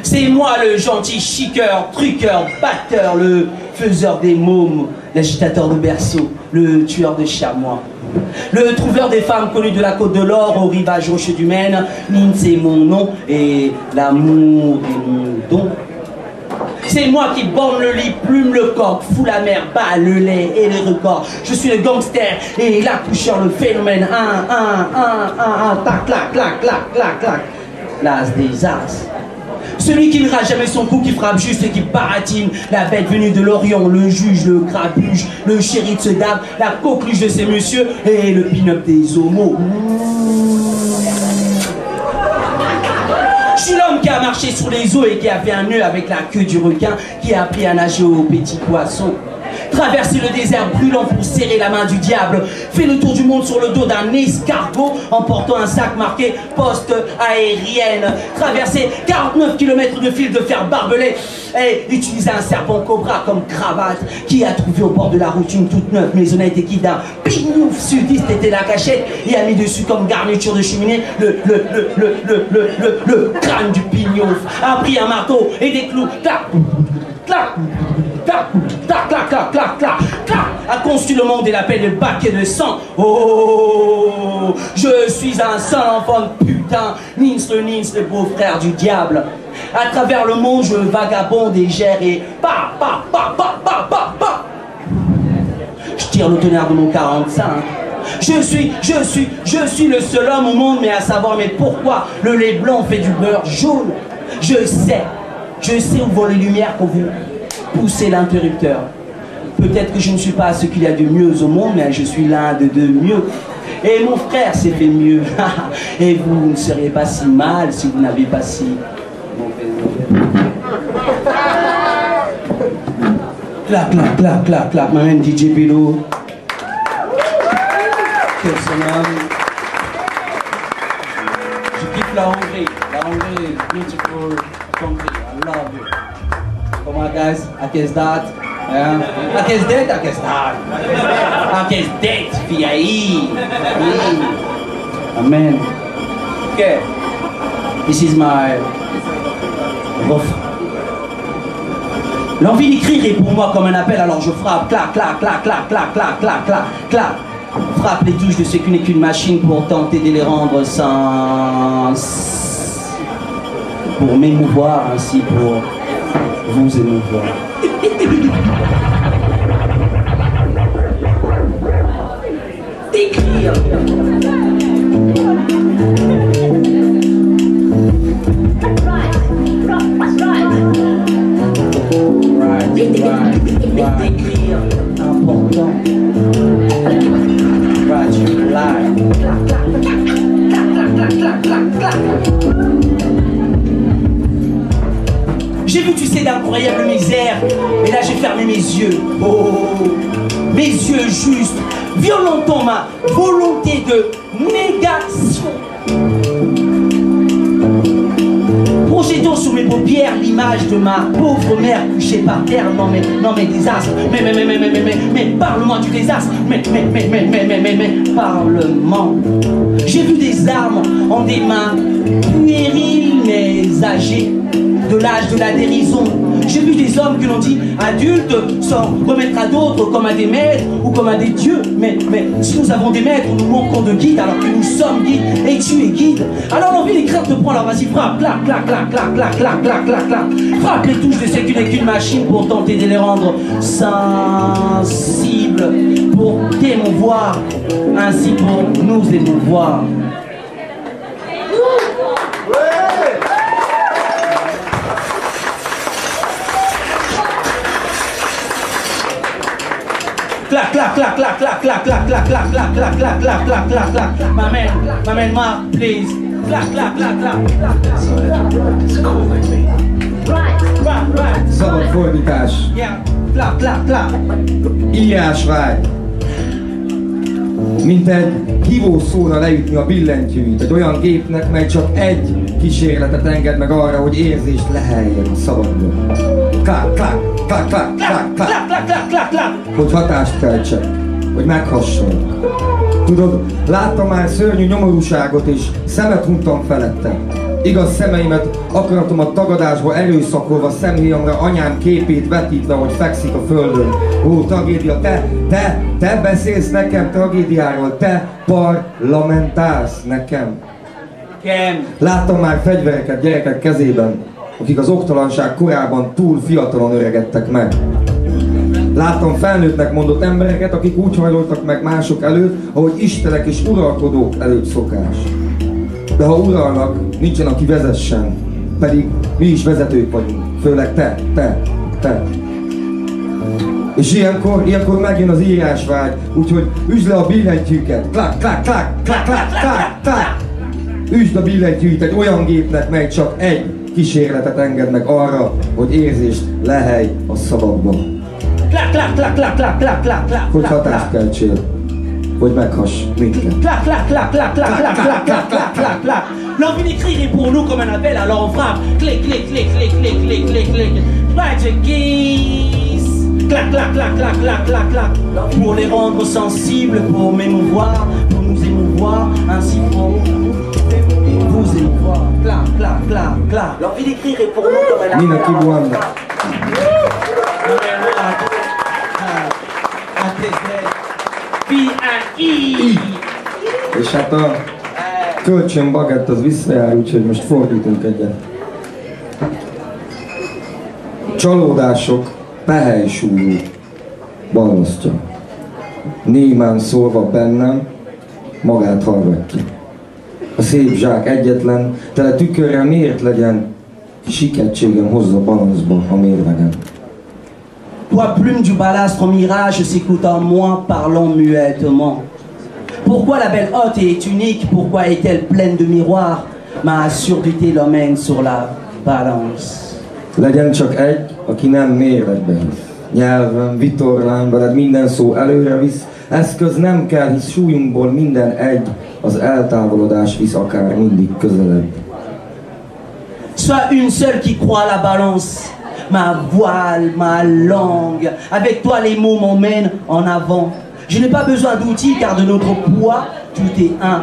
C'est moi le gentil chiqueur, truqueur, batteur, le faiseur des mômes, l'agitateur de berceau, le tueur de chamois. Le trouveur des femmes connues de la Côte de l'Or au rivage rocheux du Maine. Nîmes, c'est mon nom et l'amour est mon don. C'est moi qui borne le lit, plume le coq, fout la mer, bat le lait et les records. Je suis le gangster et l'accoucheur, le phénomène. Tac, clac, clac, clac, clac, clac. L'as des as. Celui qui ne rate jamais son coup, qui frappe juste et qui baratine. La bête venue de l'Orient, le juge, le grabuge, le chéri de ce dame, la coqueluche de ces messieurs et le pin-up des homos. Je suis l'homme qui a marché sur les eaux et qui a fait un nœud avec la queue du requin, qui a appris à nager aux petits poissons. Traverser le désert brûlant pour serrer la main du diable. Fait le tour du monde sur le dos d'un escargot en portant un sac marqué poste aérienne. Traverser 49 km de fil de fer barbelé et utiliser un serpent cobra comme cravate. Qui a trouvé au bord de la route une toute neuve maisonnette et qui d'un pignouf sudiste était la cachette et a mis dessus comme garniture de cheminée le crâne du pignouf. A pris un marteau et des clous. Clac, clac, clac, clac, clac, clac, clac, clac, clac, a conçu le monde et l'appelle le baquet de sang. Oh, je suis un seul enfant de putain, Nins, le beau-frère du diable. À travers le monde, je vagabonde et gère et pa. Je tire le tonnerre de mon 45. Je suis le seul homme au monde, mais à savoir, mais pourquoi le lait blanc fait du beurre jaune? Je sais où vont les lumières quand vous poussez l'interrupteur. Peut-être que je ne suis pas ce qu'il y a de mieux au monde, mais je suis l'un de deux mieux. Et mon frère s'est fait mieux. Et vous ne seriez pas si mal si vous n'avez pas si... Clac, clac, clac, clac, clac, ma même DJ Bello. Quel son homme. Je kiffe la Hongrie. La Hongrie is beautiful country. I love you. Come on, guys. I guess that. I guess that. I guess that. VIE. Amen. Okay. This is my refrain. L'envie d'écrire est pour moi comme un appel, alors je frappe. Clac, clac, clac, clac, clac, clac, clac, clac, clac. Frappe les touches de ce qui n'est qu'une machine pour tenter de les rendre sens. Pour m'émouvoir, ainsi pour vous émouvoir. D'écrire. D'écrire, important. J'ai vu, tu sais, d'incroyables misères, et là j'ai fermé mes yeux. Oh, mes yeux justes, violentant ma volonté de négation. Projetant sur mes paupières l'image de ma pauvre mère couchée par terre. Non mais désastre. Mais parle-moi du désastre. Mais parle-moi. J'ai vu des armes en des mains puériles mais âgées, de l'âge de la dérision. J'ai vu des hommes que l'on dit adultes s'en remettre à d'autres comme à des maîtres ou comme à des dieux. Mais si nous avons des maîtres, nous manquons de guides alors que nous sommes guides et tu es guide. Alors l'envie d'écrire te prend, alors vas-y frappe, clac, clac, clac, clac, clac, clac, clac, clac, clac. Frappe les touches de ce qui n'est qu'une machine pour tenter de les rendre sensibles, pour t'émouvoir, ainsi pour nous émouvoir. Clac, clac, clac, clac, clac, clac, clac, clac, clac, clac, clac, clac, clac, clac, clac, clac. My man, Mark, please. Clac, clac, clac, clac, clac. Right. Szabad fordítás. Yeah, clac, clac, clac. Írásvágy. Mint egy hívó szóra leütni a billentyűt egy olyan gépnek, mely csak egy kísérletet enged meg arra, hogy érzést leheljen a szavakból. Klák, klák, klák, klák, klák, klák. Hogy hatást keltsek, hogy meghasson. Tudod, láttam már szörnyű nyomorúságot és szemet hunytam felette. Igaz szemeimet akaratomat tagadásba erőszakolva szemhéjamra anyám képét vetítve, hogy fekszik a földön. Ó, tragédia, te beszélsz nekem tragédiáról, te parlamentálsz nekem. Láttam már fegyvereket gyerekek kezében, akik az oktalanság korában túl fiatalon öregedtek meg. Láttam felnőttnek mondott embereket, akik úgy hajlottak meg mások előtt, ahogy istenek és uralkodók előtt szokás. De ha uralnak, nincsen aki vezessen, pedig mi is vezetők vagyunk, főleg te. És ilyenkor megjön az írásvágy, úgyhogy üsd le a billentyűket, klák, klák, klák, klák, klák, klák, klák. Üsd a billentyűt egy olyan gépnek, mely csak egy kísérletet enged meg arra, hogy érzést lehely a szavakban. Clac, clac, clac, clac, clac, clac, clac, clac. Hogy hatást keltsél, hogy meghass mindent. Clac, clac, clac, clac, clac, clac, clac, clac, clac, clac, clac. L'envie d'écrire est pour nous comme un appel, alors on frappe. Clic, clic, clic, clic, clic, clic, clic, clic. Magic keys. Clac, clac, clac, clac, clac, clac, clac. Pour les rendre sensibles, pour m'émouvoir, pour nous émouvoir, ainsi pour vous émouvoir. Clac, clac, clac, clac. L'envie d'écrire est pour nous comme un appel. Nina Kibuanda. P-I-E. És hát a kölcsön bagett az visszajár, úgyhogy most fordítunk egyet. Csalódások pehely-súlyú ballasztja. Némán szólva bennem, magát hallgatja. A szép zsák egyetlen, tele tükörrel miért legyen, siketségem hozza balanszba a mérvegen. Toi, plume du balastre mirage, s'écoute en moi, parlons muettement. Pourquoi la belle hôte est unique? Pourquoi est-elle pleine de miroirs? Ma surdité l'emmène sur la balance. Legyen csak egy, aki nem mérlegbe hisz. Nyelvem, vitorlán, veled minden szó előre visz. Eszköz nem kell, hisz súlyunkból minden egy. Az eltávolodás visz akár mindig közelebb. Sois une seule qui croit la balance. Ma voile, ma langue. Avec toi les mots m'emmènent en avant. Je n'ai pas besoin d'outils car de notre poids, tout est un.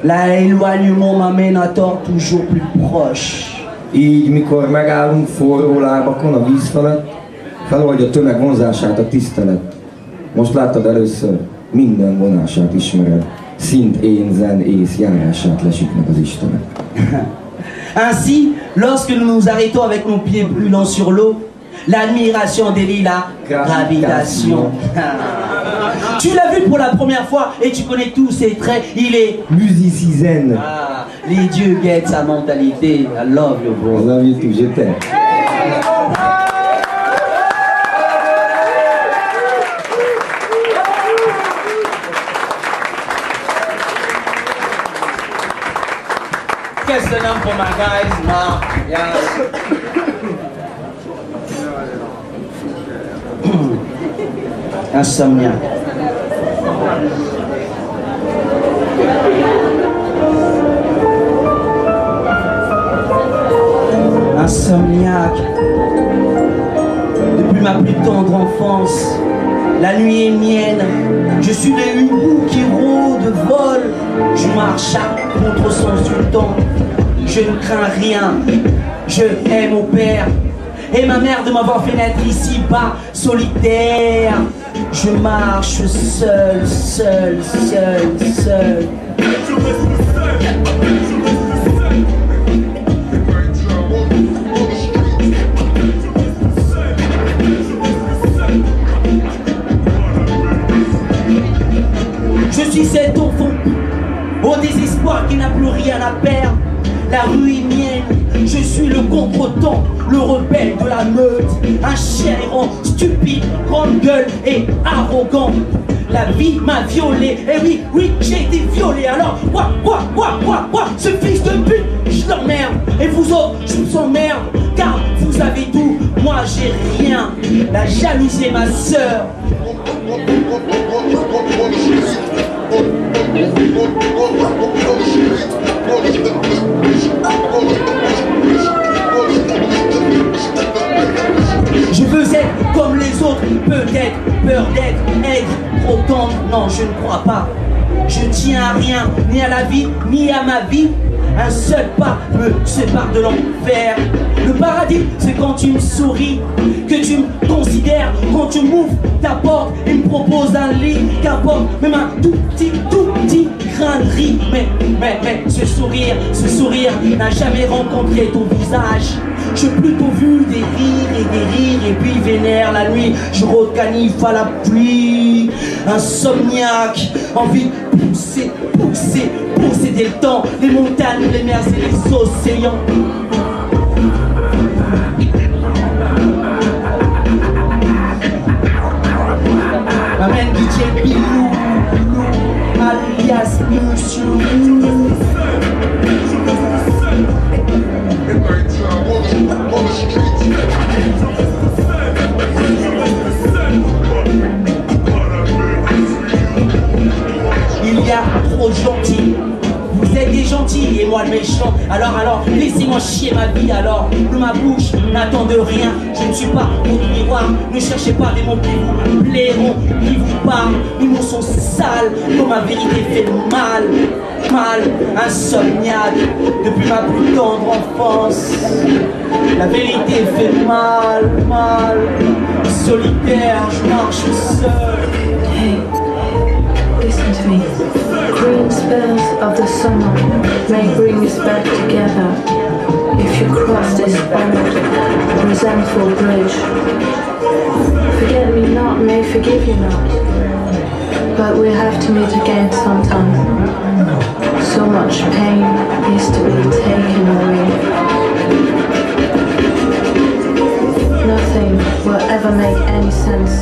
L'éloignement m'amène à tort toujours plus proche. Így, mikor megállunk forró lábakon a víz felett, feloldja tömeg vonzását a tisztelet. Most láttad először, minden vonását ismered. Szint én, zen, ész járását lesik meg az Istenek. Ainsi, lorsque nous nous arrêtons avec nos pieds brûlants sur l'eau, l'admiration délie la gravitation. Tu l'as vu pour la première fois et tu connais tous ses traits, il est musicien. Ah, les dieux guettent sa mentalité. I love you, bro. I love you too, je t'aime. Qu'est-ce que c'est pour my guys? Nah, yeah. Insomniaque. Insomniaque. Depuis ma plus tendre enfance, la nuit est mienne. Je suis le hibou qui rôde, vole. Je marche à contresens du temps. Je ne crains rien. Je hais mon père et ma mère de m'avoir fait naître ici-bas, solitaire. Je marche seul, seul, seul, seul. Je suis cet enfant au désespoir qui n'a plus rien à perdre. La rue est mienne, je suis le contre-temps, le rebelle de la meute. Un chien errant, stupide, grande gueule et arrogant. La vie m'a violé, et oui, oui, j'ai été violé. Alors, quoi, ce fils de pute, je l'emmerde. Et vous autres, je vous emmerde, car vous avez tout, moi j'ai rien. La jalousie est ma sœur. Je veux être comme les autres, peut-être, peur d'être aigre, trop tendre, non je ne crois pas. Je tiens à rien, ni à la vie, ni à ma vie. Un seul pas me sépare de l'enfer. Le paradis, c'est quand tu me souris, que tu me considères, quand tu m'ouvres ta porte et me proposes un lit, qu'importe, même un tout petit grain de riz. Mais ce sourire n'a jamais rencontré ton visage. J'ai plutôt vu des rires et puis vénère la nuit. Je rôde canif à la pluie, insomniaque, envie de pousser dès le temps, les montagnes, les mers et les océans. M'amène DJ Bilou, alias Monsieur Lou. Il y a trop de gentils. Vous êtes des gentils et moi le méchant. Alors, laissez-moi chier ma vie alors. Que ma bouche n'attende rien. Je ne suis pas votre miroir. Ne cherchez pas des mots qui vous plairont, qui vous parlent. Les mots sont sales, comme ma vérité fait mal. Insomniaque, depuis ma plus tendre enfance. La vérité fait mal. Solitaire, je marche seul. Hey, listen to me. Green spells of the summer may bring us back together if you cross this old, resentful bridge. Forget me not may forgive you not, but we have to meet again sometime. So much pain is to be taken away. Nothing will ever make any sense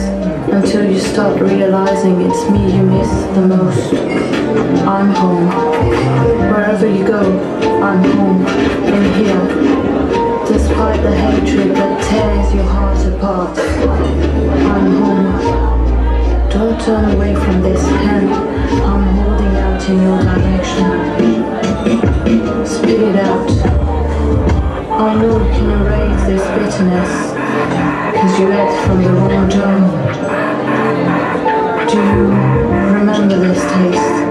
until you start realizing it's me you miss the most. I'm home. Wherever you go, I'm home. In here. Despite the hatred that tears your heart apart, I'm home. Don't turn away from this hand I'm holding out in your direction. Spit it out. I know you can erase this bitterness, 'cause you ate from the wrong jar. Do you remember this taste?